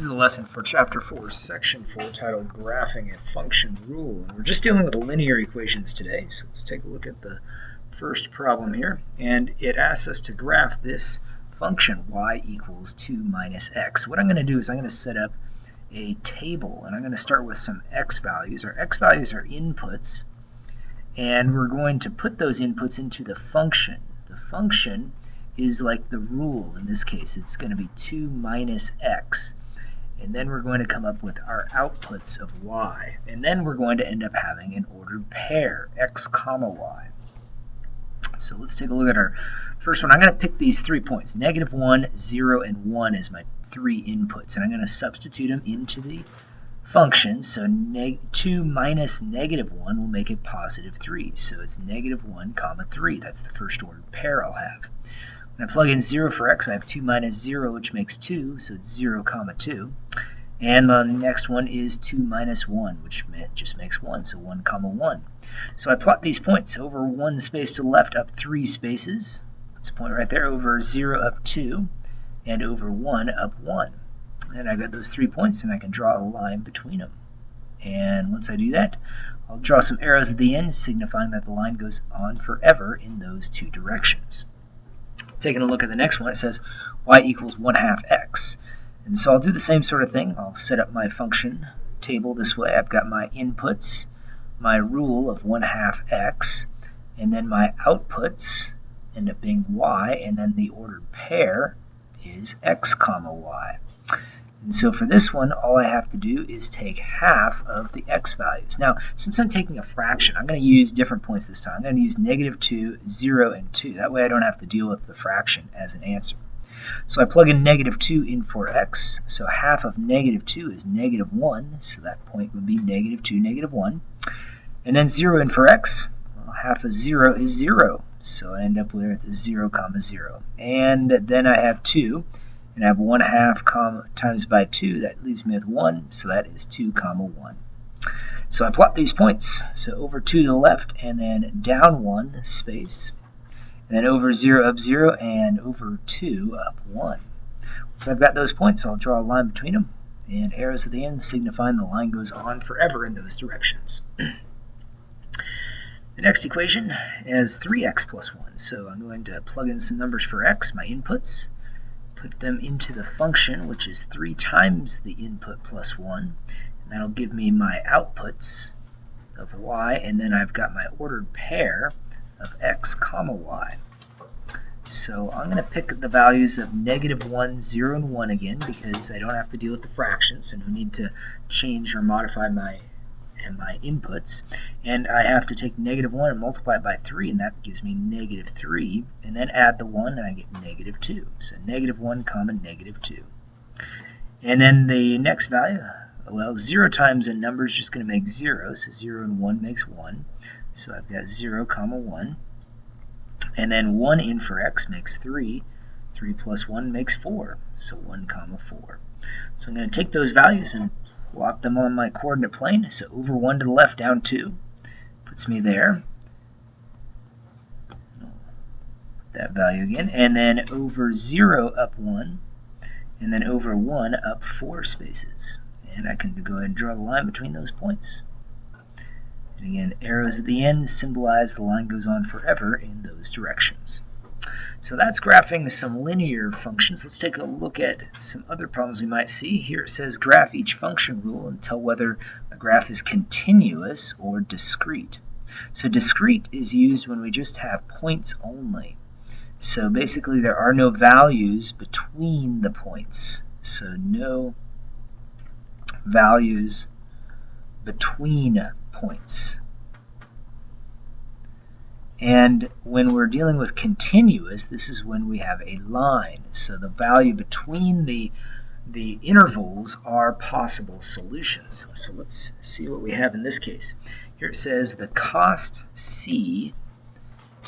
is a lesson for Chapter 4, Section 4, titled Graphing a Function Rule. And we're just dealing with linear equations today, so let's take a look at the first problem here. And it asks us to graph this function, y equals 2 minus x. What I'm going to do is I'm going to set up a table, and I'm going to start with some x values. Our x values are inputs, and we're going to put those inputs into the function. The function is like the rule. In this case, it's going to be 2 minus x. And then we're going to come up with our outputs of y. And then we're going to end up having an ordered pair, x comma y. So let's take a look at our first one. I'm going to pick these 3 points. Negative 1, 0, and 1 is my 3 inputs. And I'm going to substitute them into the function. So 2 minus negative 1 will make it positive 3. So it's negative 1 comma 3. That's the first ordered pair I'll have. When I plug in 0 for x, I have 2 minus 0, which makes 2, so it's 0 comma 2. And the next one is 2 minus 1, which just makes 1, so 1 comma 1. So I plot these points over 1 space to the left, up 3 spaces. That's a point right there. Over 0, up 2, and over 1, up 1. And I've got those 3 points, and I can draw a line between them. And once I do that, I'll draw some arrows at the end, signifying that the line goes on forever in those 2 directions. Taking a look at the next one, it says y equals 1/2 x. And so I'll do the same sort of thing. I'll set up my function table this way. I've got my inputs, my rule of 1/2 x, and then my outputs end up being y, and then the ordered pair is x comma y. And so for this one, all I have to do is take half of the x values. Now, since I'm taking a fraction, I'm going to use different points this time. I'm going to use negative 2, 0, and 2. That way I don't have to deal with the fraction as an answer. So I plug in negative 2 in for x. So half of negative 2 is negative 1. So that point would be negative 2, negative 1. And then 0 in for x. Well, half of 0 is 0. So I end up with 0 comma 0. And then I have 2. And I have 1/2 times by 2, that leaves me with 1, so that is 2 comma 1. So I plot these points, so over 2 to the left, and then down 1 space, and then over 0 up 0, and over 2 up 1. So I've got those points, I'll draw a line between them, and arrows at the end signifying the line goes on forever in those directions. The next equation is 3x plus 1, so I'm going to plug in some numbers for x, my inputs, put them into the function, which is 3 times the input plus 1. And that'll give me my outputs of y, and then I've got my ordered pair of x comma y. So I'm going to pick the values of negative 1, 0, and 1 again, because I don't have to deal with the fractions, so no need to change or modify my inputs. And I have to take negative 1 and multiply it by 3, and that gives me negative 3, and then add the 1, and I get negative 2. So negative 1 comma negative 2. And then the next value, well, 0 times a number is just going to make 0, so 0 and 1 makes 1. So I've got 0 comma 1. And then 1 in for x makes 3. 3 plus 1 makes 4, so 1 comma 4. So I'm going to take those values and plot them on my coordinate plane. So over 1 to the left, down 2, puts me there. That value again. And then over 0 up 1, and then over 1 up 4 spaces. And I can go ahead and draw the line between those points. And again, arrows at the end symbolize the line goes on forever in those directions. So that's graphing some linear functions. Let's take a look at some other problems we might see. Here it says graph each function rule and tell whether a graph is continuous or discrete. So discrete is used when we just have points only. So basically there are no values between the points. So no values between points. And when we're dealing with continuous, this is when we have a line. So the value between the intervals are possible solutions. So let's see what we have in this case. Here it says the cost C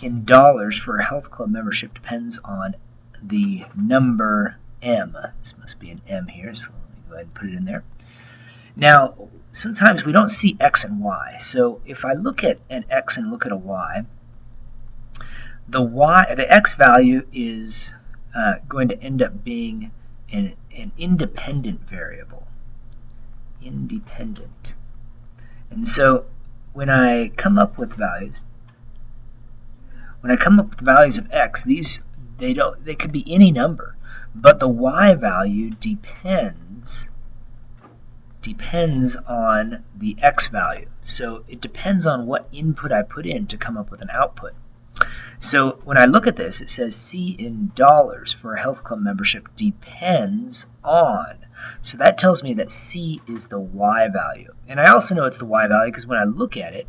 in dollars for a health club membership depends on the number M. This must be an M here, so let me go ahead and put it in there. Now, sometimes we don't see x and y. So if I look at an x and look at a y, the x value is going to end up being an independent variable. Independent. And so when I come up with values, of x, they could be any number, but the y value depends on the x value. So it depends on what input I put in to come up with an output. So when I look at this, it says C in dollars for a health club membership depends on. So that tells me that C is the y value. And I also know it's the y value because when I look at it,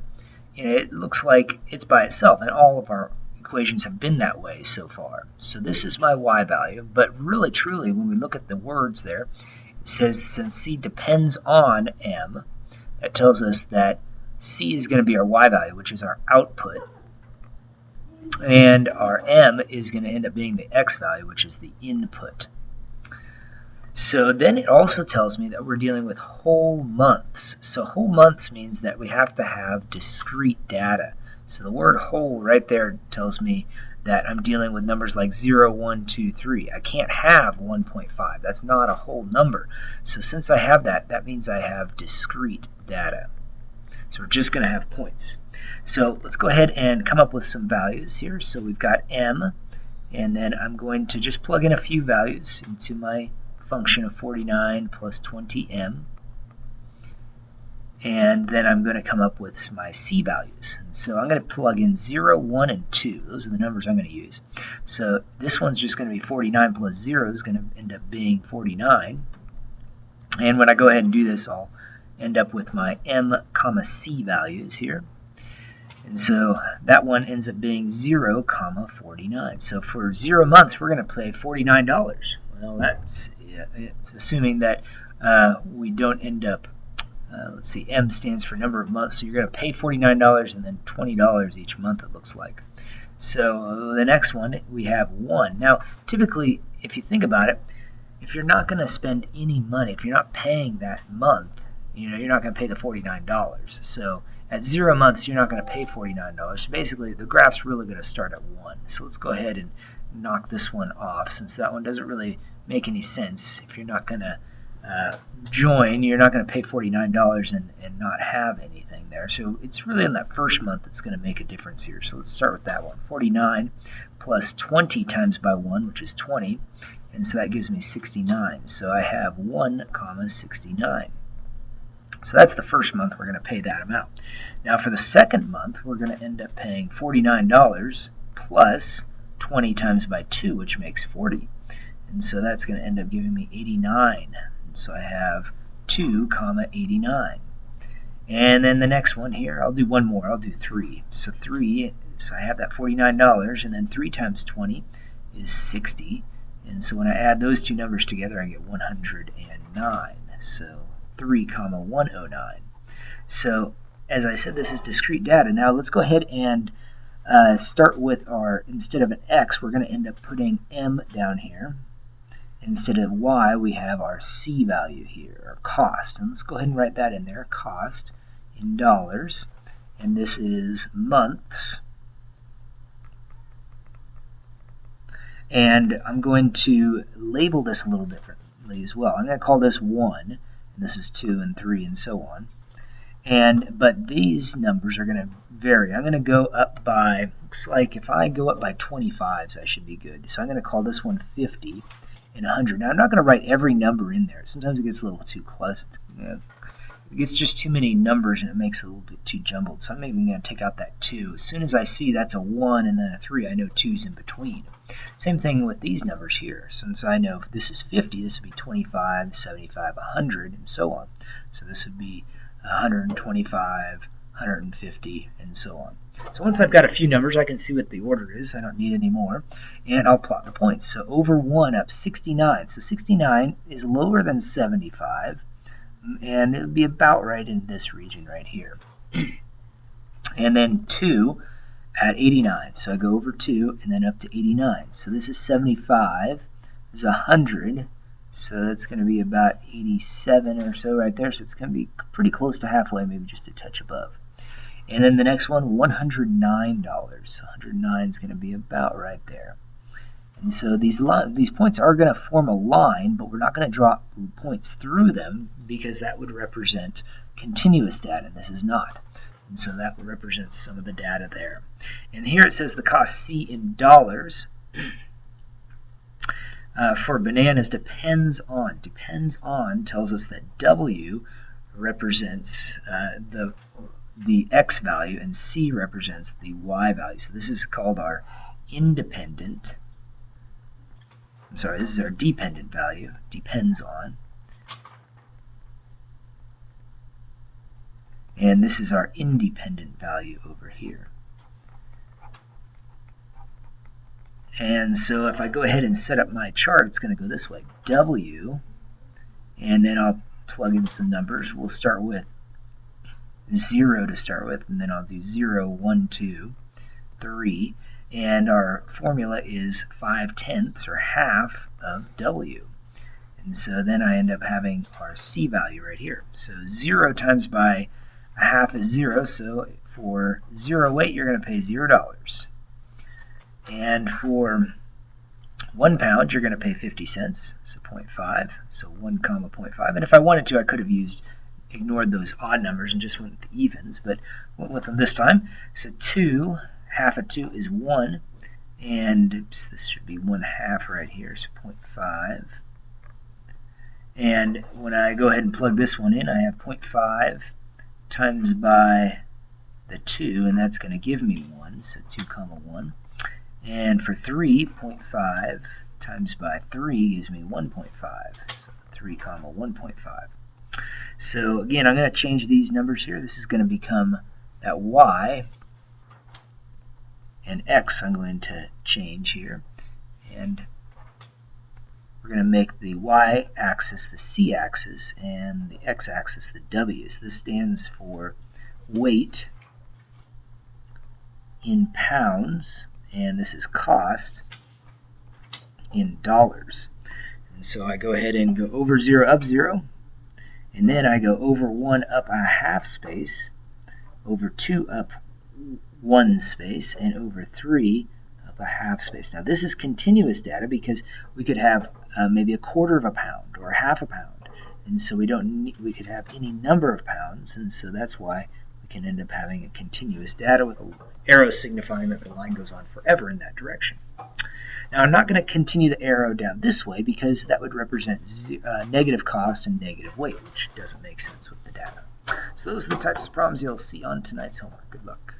it looks like it's by itself, and all of our equations have been that way so far. So this is my y value, but really truly when we look at the words there, it says since C depends on M, that tells us that C is going to be our y value, which is our output, and our M is going to end up being the x value, which is the input. So then it also tells me that we're dealing with whole months. So whole months means that we have to have discrete data. So the word whole right there tells me that I'm dealing with numbers like 0, 1, 2, 3. I can't have 1.5. That's not a whole number. So since I have that, that means I have discrete data. So we're just going to have points. So let's go ahead and come up with some values here. So we've got M, and then I'm going to just plug in a few values into my function of 49 plus 20M. And then I'm going to come up with my C values. And so I'm going to plug in 0, 1, and 2. Those are the numbers I'm going to use. So this one's just going to be 49 plus 0 is going to end up being 49. And when I go ahead and do this, I'll end up with my M, comma C values here. And so that one ends up being 0, comma 49. So for 0 months, we're going to pay $49. Well, it's assuming that we don't end up, let's see, M stands for number of months, so you're going to pay $49 and then $20 each month, it looks like. So the next one, we have 1. Now, typically, if you think about it, if you're not going to spend any money, if you're not paying that month, you're not going to pay the $49. So at 0 months, you're not going to pay $49. So basically, the graph's really going to start at 1. So let's go ahead and knock this one off, since that one doesn't really make any sense. If you're not going to join, you're not going to pay $49 and not have anything there. So it's really in that first month that's going to make a difference here. So let's start with that one. 49 plus 20 times by 1, which is 20. And so that gives me 69. So I have 1, comma 69. So that's the first month we're going to pay that amount. Now for the second month, we're going to end up paying $49 plus 20 times by 2, which makes 40. And so that's going to end up giving me 89. And so I have 2, comma 89. And then the next one here, I'll do one more. I'll do 3. So 3, so I have that $49, and then 3 times 20 is 60. And so when I add those two numbers together, I get 109. So 3, comma 109. So as I said, this is discrete data. Now let's go ahead and start with our, instead of an x, we're going to end up putting M down here. Instead of y, we have our C value here, our cost. And let's go ahead and write that in there, cost in dollars. And this is months. And I'm going to label this a little differently as well. I'm going to call this 1, and this is 2 and 3 and so on. But these numbers are going to vary. I'm going to go up by, looks like if I go up by 25s, I should be good. So I'm going to call this one 50 and 100. Now I'm not going to write every number in there. Sometimes it gets a little too close. It gets just too many numbers and it makes it a little bit too jumbled. So I'm maybe going to take out that 2. As soon as I see that's a 1 and then a 3, I know 2's in between. Same thing with these numbers here. Since I know if this is 50, this would be 25, 75, 100, and so on. So this would be 125, 150, and so on. So once I've got a few numbers, I can see what the order is. I don't need any more. And I'll plot the points. So over 1 up 69. So 69 is lower than 75. And it would be about right in this region right here. And then 2 at 89. So I go over 2 and then up to 89. So this is 75. This is 100. So that's going to be about 87 or so right there. So it's going to be pretty close to halfway, maybe just a touch above. And then the next one, $109. So 109 is going to be about right there. And so these points are going to form a line, but we're not going to draw points through them because that would represent continuous data, and this is not. And so that would represent some of the data there. And here it says the cost C in dollars for bananas depends on. Depends on tells us that W represents the X value and C represents the Y value. So this is called our independent. This is our dependent value, depends on. And this is our independent value over here. And so if I go ahead and set up my chart, it's going to go this way. W, and then I'll plug in some numbers. We'll start with 0 to start with, and then I'll do 0, 1, 2, 3. And our formula is 5/10 or half of W. And so then I end up having our C value right here. So 0 times by a half is 0, so for 0 weight you're going to pay $0. And for 1 pound you're going to pay 50 cents, so 0.5, so 1 comma 0.5. And if I wanted to, I could have ignored those odd numbers and just went with the evens, but went with them this time. So 2, half of 2 is 1, and oops, this should be 1/2 right here, so 0.5. And when I go ahead and plug this one in, I have 0.5 times by the 2, and that's going to give me 1, so 2 comma 1. And for 3, 0.5 times by 3 gives me 1.5, so 3 comma 1.5. So again, I'm going to change these numbers here. This is going to become that Y, and X I'm going to change here. And we're going to make the Y-axis the C-axis and the X-axis the W. So this stands for weight in pounds, and this is cost in dollars. And so I go ahead and go over 0, up 0, and then I go over 1, up a half space, over 2, up 1 space, and over 3, up a half space. Now this is continuous data because we could have maybe 1/4 of a pound or half a pound, and so we could have any number of pounds, and so that's why we can end up having a continuous data with an arrow signifying that the line goes on forever in that direction. Now I'm not going to continue the arrow down this way because that would represent negative cost and negative weight, which doesn't make sense with the data. So those are the types of problems you'll see on tonight's homework. Good luck.